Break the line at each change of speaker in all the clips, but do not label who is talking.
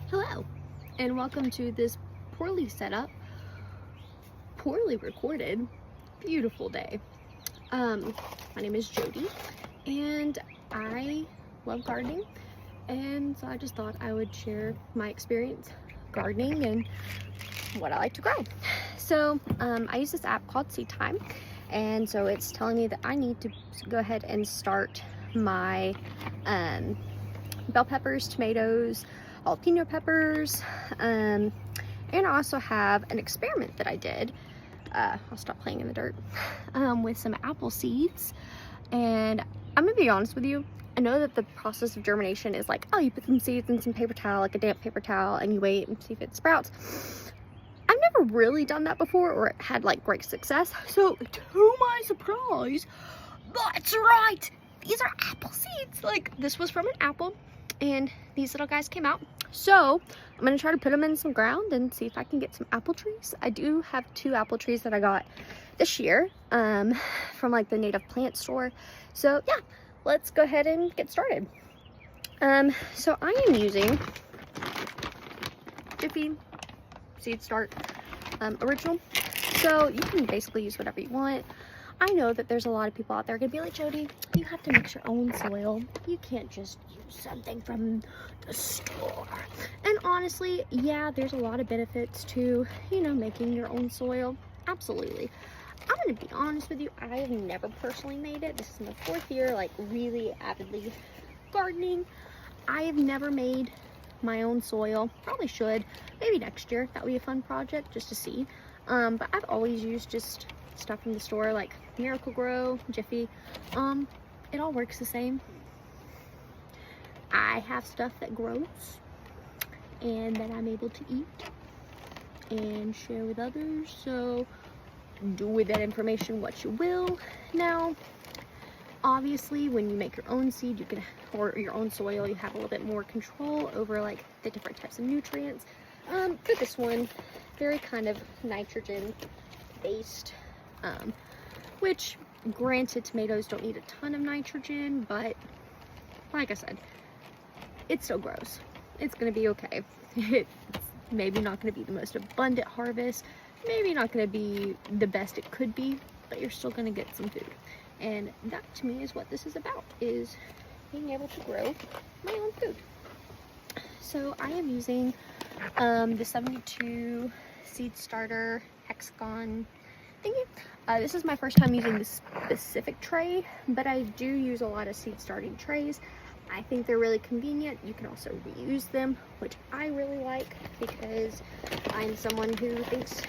Hello, and welcome to this poorly set up, poorly recorded, beautiful day. My name is Jody, and I love gardening, and so I just thought I would share my experience gardening and what I like to grow. So I use this app called Seedtime, and so it's telling me that I need to go ahead and start my bell peppers, tomatoes, jalapeno peppers, and I also have an experiment that I did. I'll stop playing in the dirt, with some apple seeds. And I'm gonna be honest with you, I know that the process of germination is like, oh, you put some seeds in some paper towel, like a damp paper towel, and you wait and see if it sprouts. I've never really done that before or had like great success. So to my surprise, that's right, these are apple seeds. Like, this was from an apple and these little guys came out. So I'm gonna try to put them in some ground and see if I can get some apple trees. I do have 2 apple trees that I got this year from like the native plant store. So yeah, let's go ahead and get started. So I am using Jiffy Seed Start Original. So you can basically use whatever you want. I know that there's a lot of people out there gonna be like, Jody, you have to mix your own soil. You can't just use something from the store. And honestly, yeah, there's a lot of benefits to, making your own soil. Absolutely. I'm gonna be honest with you, I have never personally made it. This is my 4th year, like really avidly gardening. I have never made my own soil. Probably should. Maybe next year. That would be a fun project just to see. But I've always used just stuff from the store like Miracle-Gro, Jiffy. It all works the same. I have stuff that grows and that I'm able to eat and share with others, so do with that information what you will. Now, obviously, when you make your own seed, or your own soil, you have a little bit more control over like the different types of nutrients. For this one, very kind of nitrogen based, which granted, tomatoes don't need a ton of nitrogen, but like I said, it still grows. It's gonna be okay. It's maybe not gonna be the most abundant harvest, maybe not gonna be the best it could be, but you're still gonna get some food. And that to me is what this is about, is being able to grow my own food. So I am using the 72 Seed Starter Hexagon thingy. This is my first time using this specific tray, but I do use a lot of seed starting trays. I think they're really convenient. You can also reuse them, which I really like because I'm someone who thinks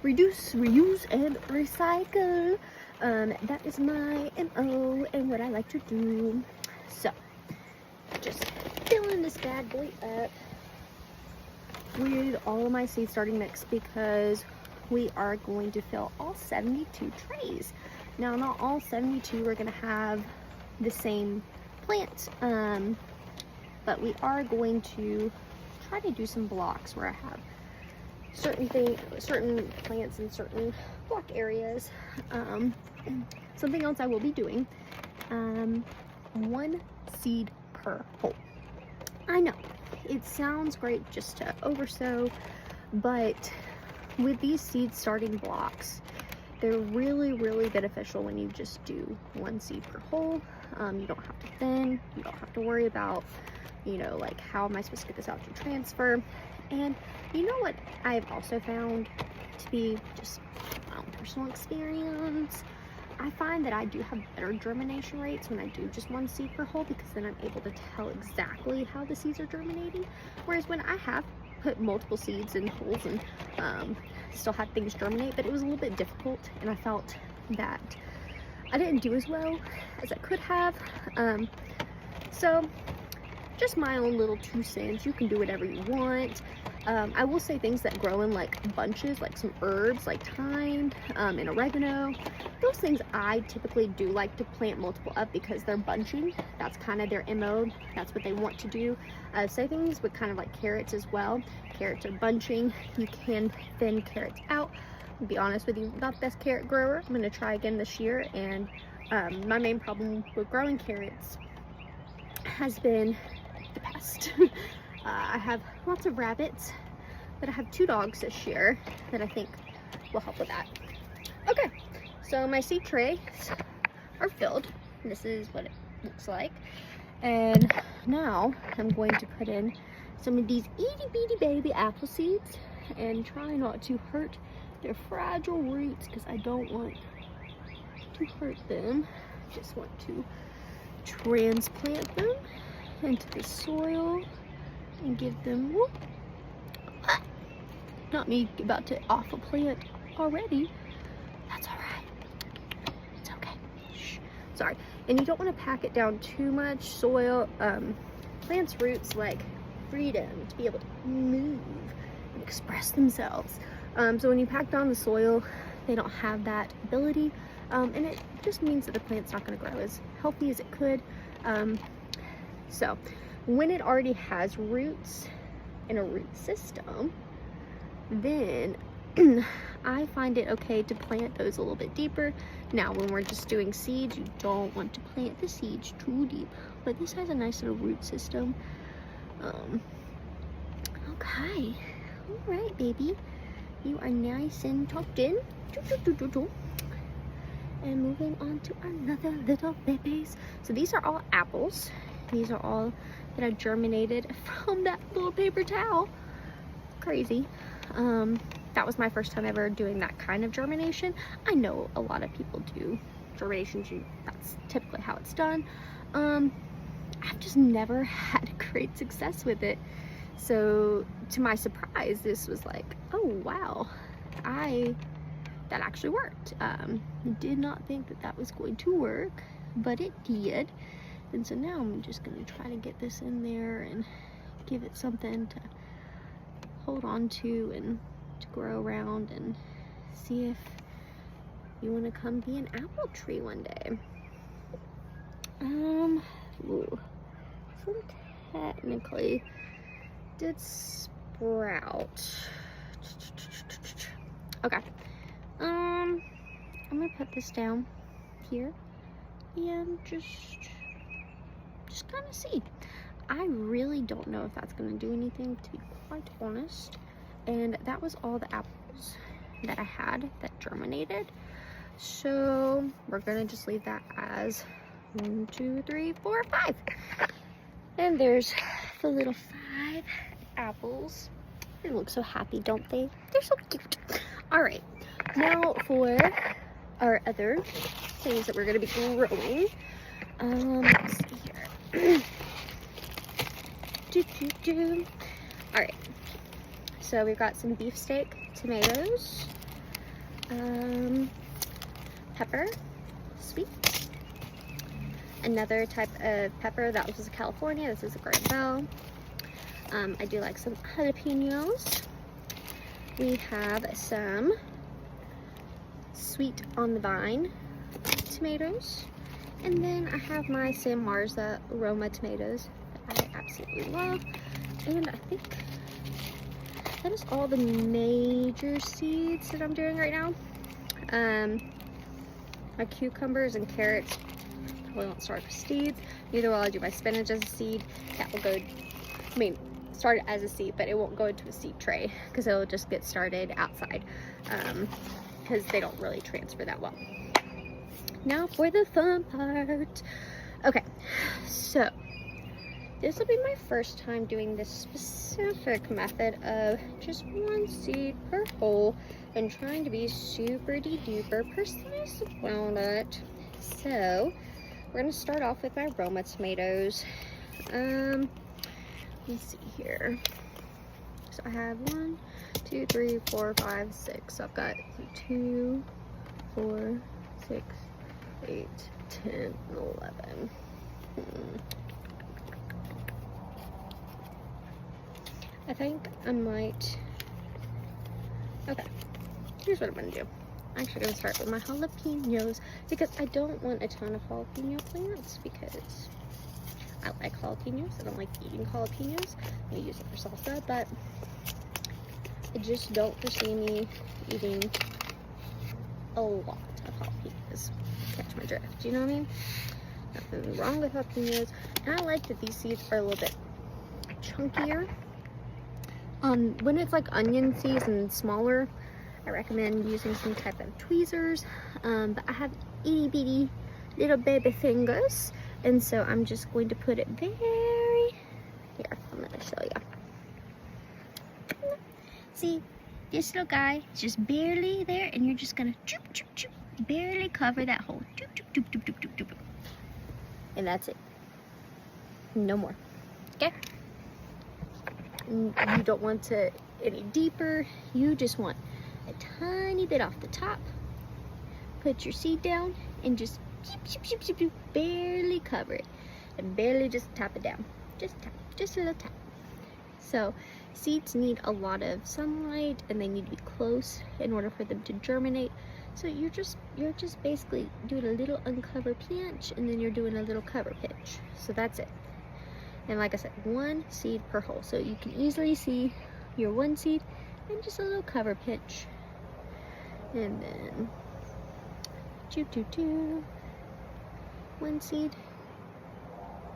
reduce, reuse, and recycle. That is my MO and what I like to do. So, just filling this bad boy up with all of my seed starting mix because we are going to fill all 72 trays. Now, not all 72 are going to have the same plant, but we are going to try to do some blocks where I have certain plants in certain block areas. Something else I will be doing, 1 seed per hole. I know it sounds great just to oversow, but with these seed starting blocks, they're really, really beneficial when you just do 1 seed per hole. You don't have to thin, you don't have to worry about, like, how am I supposed to get this out to transfer? And you know what I've also found to be just my own personal experience? I find that I do have better germination rates when I do just 1 seed per hole, because then I'm able to tell exactly how the seeds are germinating. Whereas when I have put multiple seeds in holes and still had things germinate, but it was a little bit difficult, and I felt that I didn't do as well as I could have. So just my own little 2 cents. You can do whatever you want. I will say things that grow in like bunches, like some herbs like thyme and oregano. Those things I typically do like to plant multiple up because they're bunching. That's kind of their MO. That's what they want to do. Say things with kind of like carrots as well. Carrots are bunching. You can thin carrots out. To be honest with you, not the best carrot grower. I'm going to try again this year, and my main problem with growing carrots has been the pest. I have lots of rabbits, but I have 2 dogs this year that I think will help with that. Okay, so my seed trays are filled. This is what it looks like. And now I'm going to put in some of these itty bitty baby apple seeds and try not to hurt their fragile roots, because I don't want to hurt them. I just want to transplant them into the soil and give them, whoop, not me about to off a plant already. That's all right. It's okay. Shh. Sorry. And you don't want to pack it down too much. Soil, plants' roots like freedom to be able to move and express themselves. So when you pack down the soil, they don't have that ability, and it just means that the plant's not going to grow as healthy as it could. So when it already has roots in a root system, then I find it okay to plant those a little bit deeper. Now when we're just doing seeds, you don't want to plant the seeds too deep, but this has a nice little root system. Okay, all right, baby, you are nice and tucked in. And moving on to another little babies. So these are all apples. These are all that are germinated from that little paper towel. Crazy. That was my first time ever doing that kind of germination. I know a lot of people do germination. That's typically how it's done. I've just never had great success with it. So to my surprise, this was like, oh wow, that actually worked. Did not think that that was going to work, but it did. And so now I'm just gonna try to get this in there and give it something to hold on to and to grow around, and see if you want to come be an apple tree one day. Ooh, this one technically did sprout. Okay. I'm gonna put this down here and just kind of see. I really don't know if that's gonna do anything, to be quite honest. And that was all the apples that I had that germinated. So we're gonna just leave that as 1, 2, 3, 4, 5. And there's the little 5 apples. They look so happy, don't they? They're so cute. All right, now for our other things that we're gonna be growing. Let's see here. All right, so we've got some beefsteak tomatoes, pepper, sweet, another type of pepper, that was a California, this is a Garden Bell. I do like some jalapenos. We have some sweet on the vine tomatoes, and then I have my San Marza Roma tomatoes that I absolutely love. And I think that is all the major seeds that I'm doing right now. My cucumbers and carrots probably won't start with seeds. Neither will I do my spinach as a seed. That will go, start as a seed, but it won't go into a seed tray because it'll just get started outside, because they don't really transfer that well. Now for the fun part. Okay, so this will be my first time doing this specific method of just 1 seed per hole and trying to be super duper precise about it. So we're gonna start off with my Roma tomatoes. Let's see here. So I have 1, 2, 3, 4, 5, 6. So I've got 2, 4, 6, 8, 10, 11. I think I might, okay, here's what I'm gonna do. I'm actually gonna start with my jalapenos because I don't want a ton of jalapeno plants because I like jalapenos. I don't like eating jalapenos. I use it for salsa, but I just don't foresee me eating a lot of jalapenos. Catch my drift, do you know what I mean? Nothing wrong with jalapenos. And I like that these seeds are a little bit chunkier. When it's like onion seeds and smaller, I recommend using some type of tweezers. But I have itty bitty little baby fingers, and so I'm just going to put it very, here, I'm gonna show you. See, this little guy is just barely there, and you're just gonna choop, choop, choop, barely cover that hole. Choop, choop, choop, choop, choop, choop, choop. And that's it. No more. Okay? You don't want to any deeper. You just want a tiny bit off the top. Put your seed down and just barely cover it, and barely just tap it down. Just tap, just a little tap. So seeds need a lot of sunlight, and they need to be close in order for them to germinate. So you're just basically doing a little uncover pinch, and then you're doing a little cover pinch. So that's it. And like I said, 1 seed per hole. So you can easily see your 1 seed and just a little cover pinch. And then 1 seed,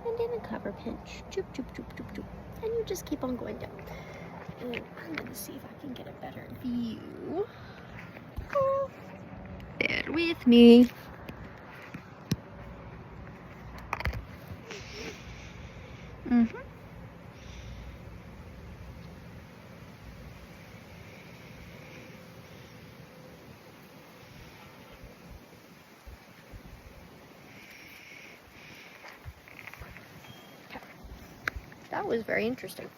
and then a cover pinch. And you just keep on going down. And I'm gonna see if I can get a better view. Oh, bear with me. That was very interesting.